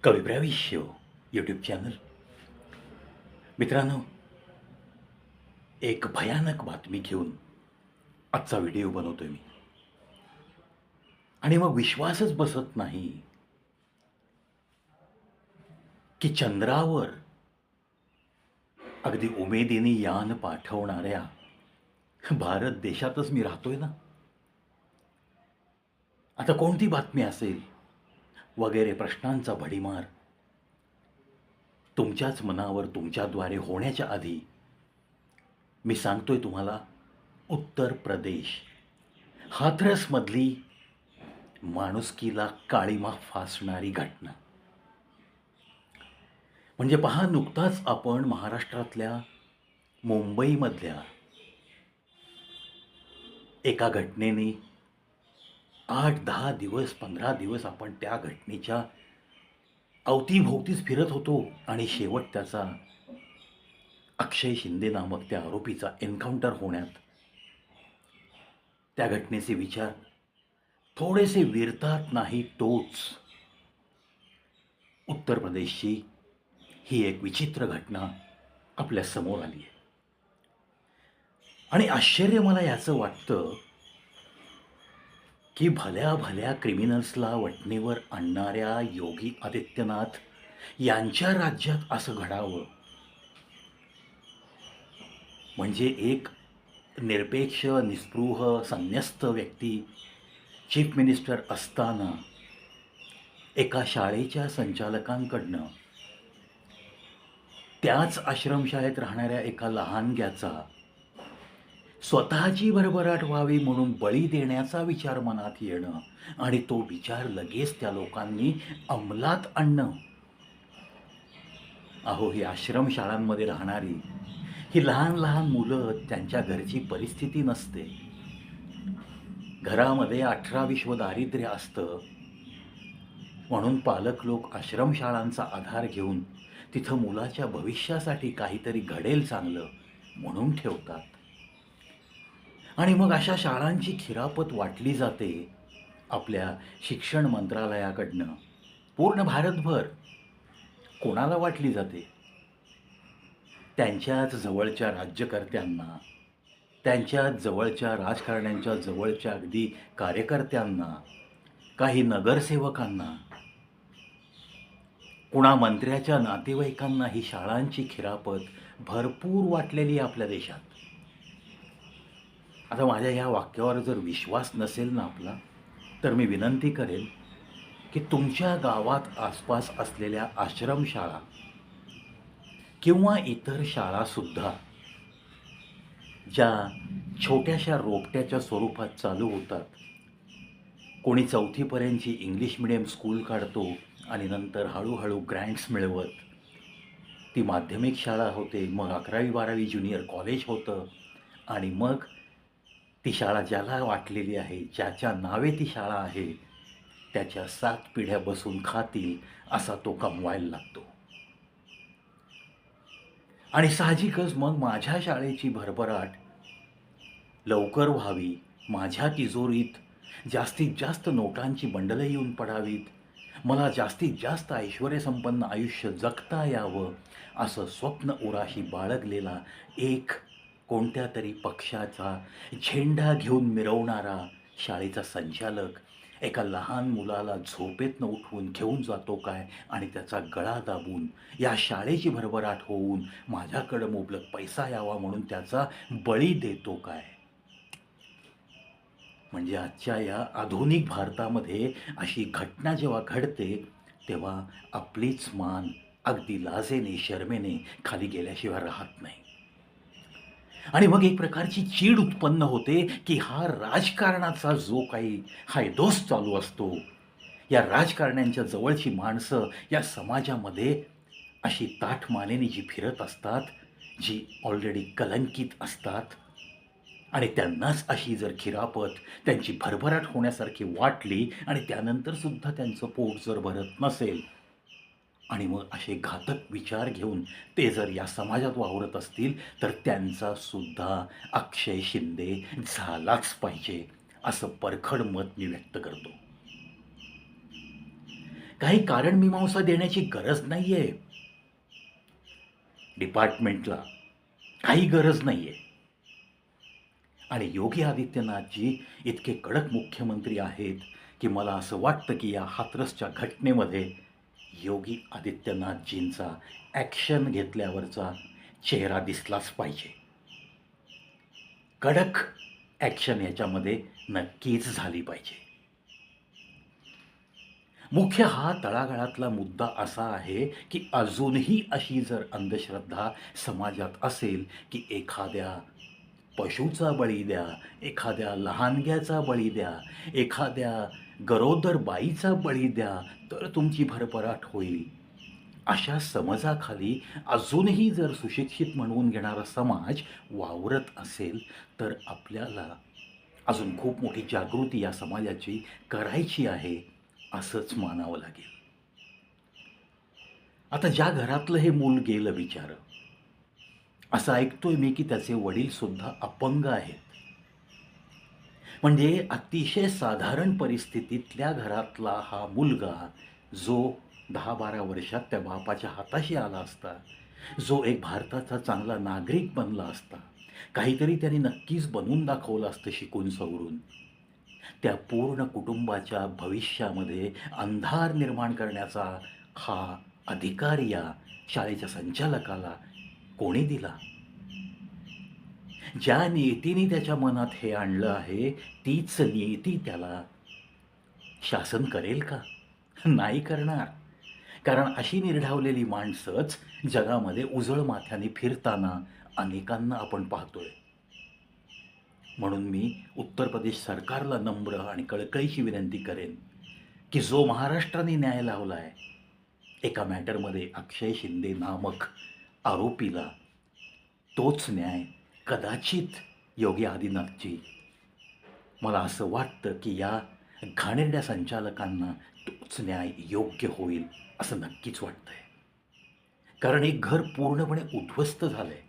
कविप्रविष्य YouTube channel. मित्रांनो, एक भयानक बातमी घेऊन आजचा व्हिडिओ बनवतोय मी. आणि मग विश्वासच बसत नाही की चंद्रावर अगदी उमेदीने यान पाठवणाऱ्या भारत देशातच मी राहतोय ना. आता कोणती बातमी असेल वगैरे प्रश्नांचा भडीमार तुमच्याच मनावर तुमच्याद्वारे होण्याच्या आधी मी सांगतोय तुम्हाला, उत्तर प्रदेश हाथरसमधली माणुसकीला काळीमा फासणारी घटना. म्हणजे पहा, नुकताच आपण महाराष्ट्रातल्या मुंबईमधल्या एका घटनेने 8-10 दिवस 15 दिवस आपण त्या घटनेच्या अवतीभोवतीच फिरत होतो आणि शेवट त्याचा अक्षय शिंदे नामक त्या आरोपीचा एन्काउंटर होण्यात त्या घटनेचे विचार थोडेसे विरतात नाही तोच. उत्तर प्रदेशची ही एक विचित्र घटना आपल्या समोर आली आहे. आणि आश्चर्य मला याचं वाटतं की भल्या भल्या क्रिमिनल्सला वठणीवर आणणाऱ्या योगी आदित्यनाथ यांच्या राज्यात असं घडावं, म्हणजे एक निरपेक्ष निस्पृह संन्यस्त व्यक्ती चीफ मिनिस्टर असताना एका शाळेच्या संचालकांकडनं त्याच आश्रमशाळेत राहणाऱ्या एका लहानग्याचा स्वतःची भरभराट व्हावी म्हणून बळी देण्याचा विचार मनात येणं आणि तो विचार लगेच त्या लोकांनी अंमलात आणणं. अहो, ही आश्रमशाळांमध्ये राहणारी ही लहान लहान मुलं, त्यांच्या घरची परिस्थिती नसते. घरामध्ये 18-20 दारिद्र्य असतं. म्हणून पालक लोक आश्रमशाळांचा आधार घेऊन तिथं मुलाच्या भविष्यासाठी काहीतरी घडेल चांगलं म्हणून ठेवतात. आणि मग अशा शाळांची खिरापत वाटली जाते आपल्या शिक्षण मंत्रालयाकडनं पूर्ण भारतभर. कोणाला वाटली जाते? त्यांच्याच जवळच्या राज्यकर्त्यांना, त्यांच्याच जवळच्या राजकारण्यांच्या जवळच्या अगदी कार्यकर्त्यांना, काही नगरसेवकांना, कुणा मंत्र्याच्या नातेवाईकांना ही शाळांची खिरापत भरपूर वाटलेली आहे आपल्या देशात. आता माझ्या ह्या वाक्यावर जर विश्वास नसेल ना आपला, तर मी विनंती करेन की तुमच्या गावात आसपास असलेल्या आश्रमशाळा किंवा इतर शाळासुद्धा ज्या छोट्याशा रोपट्याच्या स्वरूपात चालू होतात, कोणी 4थीपर्यंतची इंग्लिश मिडियम स्कूल काढतो आणि नंतर हळूहळू ग्रँट्स मिळवत ती माध्यमिक शाळा होते, मग 11वी-12वी ज्युनियर कॉलेज होतं आणि मग ती शाळा ज्याला वाटलेली आहे, ज्याच्या नावे ती शाळा आहे, त्याच्या 7 पिढ्या बसून खातील असा तो कमवायला लागतो. आणि साहजिकच मग माझ्या शाळेची भरभराट लवकर व्हावी, माझ्या तिजोरीत जास्तीत जास्त नोटांची बंडलं येऊन पडावीत, मला जास्तीत जास्त ऐश्वर्यसंपन्न आयुष्य जगता यावं असं स्वप्न उराशी बाळगलेला एक कोणत्या तरी पक्षाचा झेंडा घेऊन मिरवणारा शाळेचा संचालक एका लहान मुलाला झोपेतनं उठवून घेऊन जातो काय आणि त्याचा गळा दाबून या शाळेची भरभराट होऊन माझ्याकडं मुबलक पैसा यावा म्हणून त्याचा बळी देतो काय? म्हणजे आजच्या या आधुनिक भारतामध्ये अशी घटना जेव्हा घडते तेव्हा आपलीच मान अगदी लाजेने शरमेने खाली गेल्याशिवाय राहत नाही. आणि मग एक प्रकारची चीड उत्पन्न होते की हा राजकारणाचा जो काही हैदोस चालू असतो, या राजकारण्यांच्या जवळची माणसं या समाजामध्ये अशी ताठमानेने जी फिरत असतात, जी ऑलरेडी कलंकित असतात, आणि त्यांनाच अशी जर खिरापत त्यांची भरभराट होण्यासारखी वाटली आणि त्यानंतरसुद्धा त्यांचं पोट जर भरत नसेल आणि मग असे घातक विचार घेऊन ते जर या समाजात वावरत असतील, तर त्यांचा सुद्धा अक्षय शिंदे झालाच पाहिजे असं परखड मत मी व्यक्त करतो. काही कारणमीमांसा देण्याची गरज नाही आहे डिपार्टमेंटला, काही गरज नाही आहे. आणि योगी आदित्यनाथजी इतके कडक मुख्यमंत्री आहेत की मला असं वाटतं की या हाथरसच्या घटनेमध्ये योगी आदित्यनाथजींचा ॲक्शन घेतल्यावरचा चेहरा दिसलाच पाहिजे. कडक ॲक्शन याच्यामध्ये नक्कीच झाली पाहिजे. मुख्य हा तळागाळातला मुद्दा असा आहे की अजूनही अशी जर अंधश्रद्धा समाजात असेल की एखाद्या पशूचा बळी द्या, एखाद्या लहानग्याचा बळी द्या, एखाद्या गरोदर बाईचा बळी द्या, तर तुमची भरभराट होईल. अशा समजाखाली अजूनही जर सुशिक्षित म्हणवून घेणारा समाज वावरत असेल, तर आपल्याला अजून खूप मोठी जागृती या समाजाची करायची आहे, असंच मानावं लागेल. आता ज्या घरातलं हे मूल गेलं बिचारं, असं ऐकतोय मी की त्याचे वडीलसुद्धा अपंग आहेत. म्हणजे अतिशय साधारण परिस्थितीतल्या घरातला हा मुलगा जो 10-12 वर्षात त्या बापाच्या हाताशी आला असता, जो एक भारताचा चांगला नागरिक बनला असता, काहीतरी त्याने नक्कीच बनवून दाखवलं असतं शिकून सवरून. त्या पूर्ण कुटुंबाच्या भविष्यामध्ये अंधार निर्माण करण्याचा हा अधिकार या शाळेच्या संचालकाला कोणी दिला? ज्या नियतीने त्याच्या मनात हे आणलं आहे, तीच नियती त्याला शासन करेल का? नाही करणार. कारण अशी निर्ढावलेली माणसंच जगामध्ये उजळ माथ्याने फिरताना अनेकांना आपण पाहतोय. म्हणून मी उत्तर प्रदेश सरकारला नम्र आणि कळकळीची विनंती करेन की जो महाराष्ट्राने न्याय लावला आहे, एका मॅटरमध्ये अक्षय शिंदे नामक आरोपीला, तोच न्याय कदाचित योगी आदित्यनाथजी, मला असं वाटतं की या घाणेरड्या संचालकांना तोच न्याय योग्य होईल असं नक्कीच वाटतंय. कारण एक घर पूर्णपणे उद्ध्वस्त झालंय.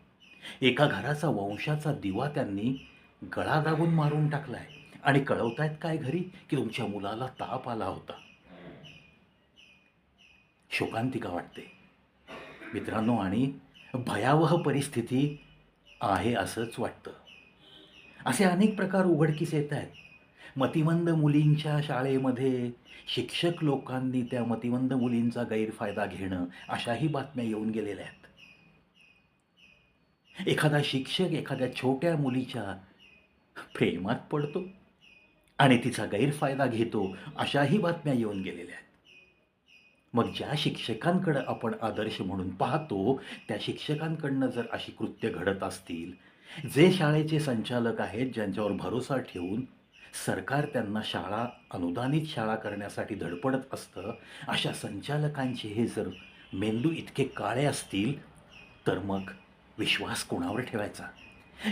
एका घराचा वंशाचा दिवा त्यांनी गळा दाबून मारून टाकलाय आणि कळवतायत काय घरी की तुमच्या मुलाला ताप आला होता. शोकांतिका वाटते मित्रांनो, आणि भयावह परिस्थिती आहे असंच वाटतं. असे अनेक प्रकार उघडकीस येत आहेत. मतिमंद मुलींच्या शाळेमध्ये शिक्षक लोकांनी त्या मतिमंद मुलींचा गैरफायदा घेणं, अशाही बातम्या येऊन गेलेल्या आहेत. एखादा शिक्षक एखाद्या छोट्या मुलीच्या प्रेमात पडतो आणि तिचा गैरफायदा घेतो, अशाही बातम्या येऊन गेलेल्या आहेत. मग ज्या शिक्षकांकडं आपण आदर्श म्हणून पाहतो, त्या शिक्षकांकडनं जर अशी कृत्य घडत असतील, जे शाळेचे संचालक आहेत, ज्यांच्यावर भरोसा ठेवून सरकार त्यांना शाळा, अनुदानित शाळा करण्यासाठी धडपडत असतं, अशा संचालकांचे हे जर मेंदू इतके काळे असतील, तर मग विश्वास कोणावर ठेवायचा?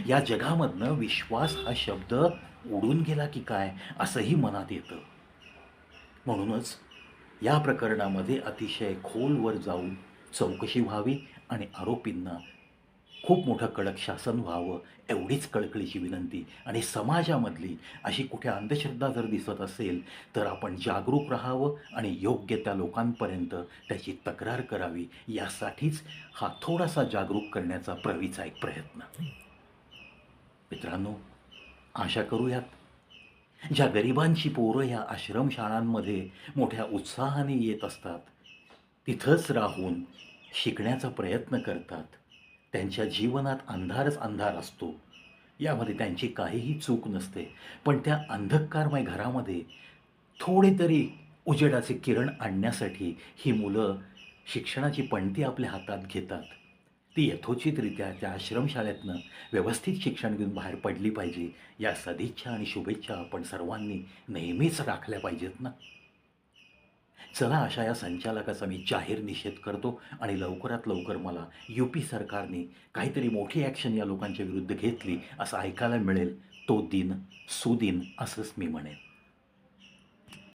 या जगामधनं विश्वास हा शब्द उडून गेला की काय, असंही मनात येतं. म्हणूनच या प्रकरणामध्ये अतिशय खोलवर जाऊन चौकशी व्हावी आणि आरोपींना खूप मोठं कडक शासन व्हावं, एवढीच कळकळीची विनंती. आणि समाजामधली अशी कुठे अंधश्रद्धा जर दिसत असेल, तर आपण जागरूक राहावं आणि योग्य त्या लोकांपर्यंत त्याची तक्रार करावी. यासाठीच हा थोडासा जागरूक करण्याचा प्रवीचा एक प्रयत्न. मित्रांनो, आशा करूयात ज्या गरिबांची पोरं या आश्रमशाळांमध्ये मोठ्या उत्साहाने येत असतात, तिथंच राहून शिकण्याचा प्रयत्न करतात, त्यांच्या जीवनात अंधारच अंधार असतो, यामध्ये त्यांची काहीही चूक नसते, पण त्या अंधकारमय घरामध्ये थोडे तरी उजेडाचे किरण आणण्यासाठी ही मुलं शिक्षणाची पणती आपल्या हातात घेतात. ती यथोचितरित्या त्या आश्रमशाळेतनं व्यवस्थित शिक्षण घेऊन बाहेर पडली पाहिजे. या सदिच्छा आणि शुभेच्छा आपण सर्वांनी नेहमीच राखल्या पाहिजेत ना. चला, अशा या संचालकाचा मी जाहीर निषेध करतो आणि लवकरात लवकर मला UP सरकारने काहीतरी मोठी ॲक्शन या लोकांच्या विरुद्ध घेतली असं ऐकायला मिळेल, तो दिन सुदिन असंच मी म्हणेन.